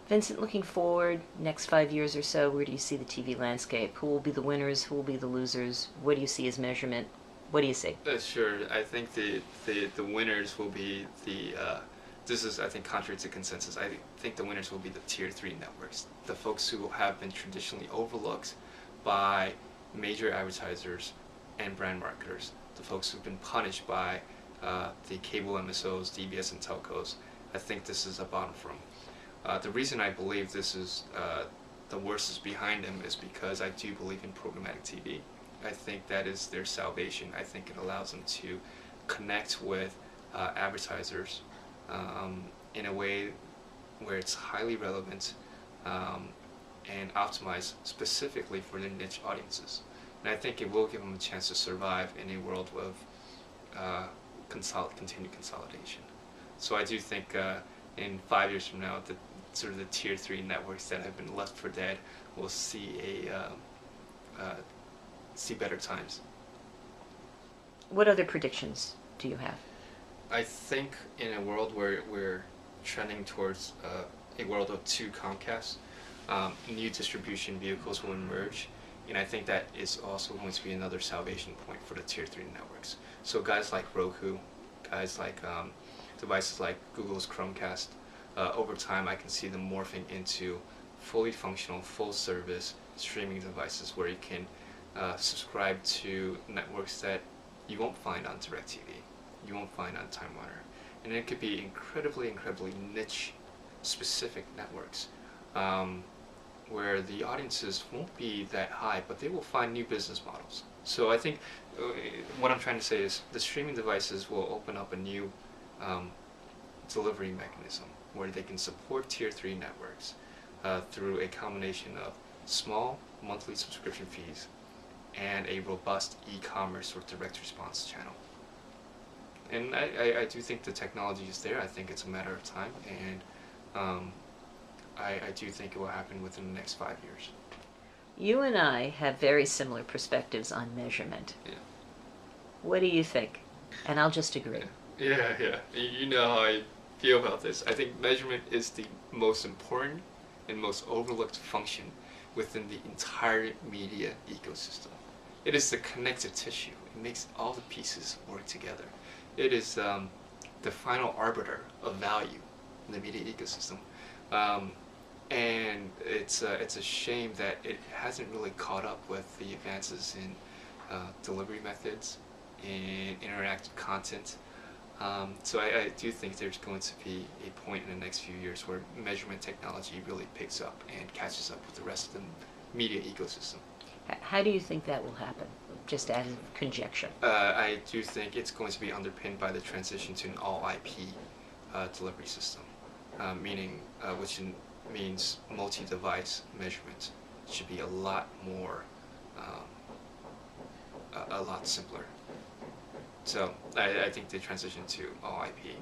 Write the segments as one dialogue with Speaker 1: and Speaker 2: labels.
Speaker 1: Vincent, looking forward, next 5 years or so, where do you see the TV landscape? Who will be the winners? Who will be the losers? What do you see as measurement? What do you see?
Speaker 2: Sure. I think the winners will be this is, I think, contrary to consensus. I think the winners will be the tier 3 networks, the folks who have been traditionally overlooked by major advertisers and brand marketers, the folks who've been punished by the cable MSOs, DBS, and telcos. I think this is a bottom for them. The reason I believe this is the worst is behind them is because I do believe in programmatic TV. I think that is their salvation. I think it allows them to connect with advertisers in a way where it's highly relevant and optimized specifically for their niche audiences. And I think it will give them a chance to survive in a world of continued consolidation. So I do think in 5 years from now, the sort of the tier 3 networks that have been left for dead will see see better times.
Speaker 1: What other predictions do you have?
Speaker 2: I think in a world where we're trending towards a world of two Comcasts, new distribution vehicles will emerge, and I think that is also going to be another salvation point for the tier 3 networks. So guys like Roku, guys like devices like Google's Chromecast, over time I can see them morphing into fully functional, full service streaming devices where you can subscribe to networks that you won't find on DirecTV, you won't find on Time Warner. And it could be incredibly niche specific networks where the audiences won't be that high, but they will find new business models. So I think what I'm trying to say is the streaming devices will open up a new delivery mechanism where they can support tier 3 networks through a combination of small monthly subscription fees and a robust e-commerce or direct response channel. And I do think the technology is there. I think it's a matter of time, and I do think it will happen within the next 5 years.
Speaker 1: You and I have very similar perspectives on measurement.
Speaker 2: Yeah.
Speaker 1: What do you think? And I'll just agree.
Speaker 2: Yeah. You know how I feel about this. I think measurement is the most important and most overlooked function within the entire media ecosystem. It is the connective tissue. It makes all the pieces work together. It is the final arbiter of value in the media ecosystem. And it's a shame that it hasn't really caught up with the advances in delivery methods, in interactive content. So I do think there's going to be a point in the next few years where measurement technology really picks up and catches up with the rest of the media ecosystem.
Speaker 1: How do you think that will happen? Just as a conjecture.
Speaker 2: I do think it's going to be underpinned by the transition to an all IP delivery system, which means multi-device measurement should be a lot more, a lot simpler. So I think the transition to all IP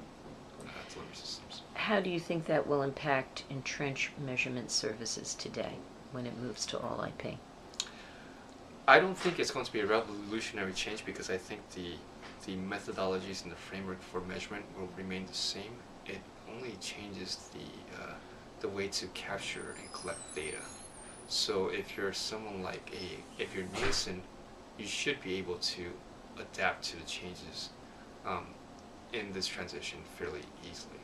Speaker 2: delivery systems.
Speaker 1: How do you think that will impact entrenched measurement services today when it moves to all IP?
Speaker 2: I don't think it's going to be a revolutionary change because I think the methodologies and the framework for measurement will remain the same. It only changes the way to capture and collect data. So if you're someone like if you're Nielsen, you should be able to adapt to the changes in this transition fairly easily.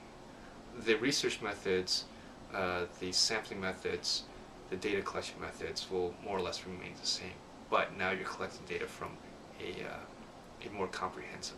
Speaker 2: The research methods, the sampling methods, the data collection methods will more or less remain the same. But now you're collecting data from a more comprehensive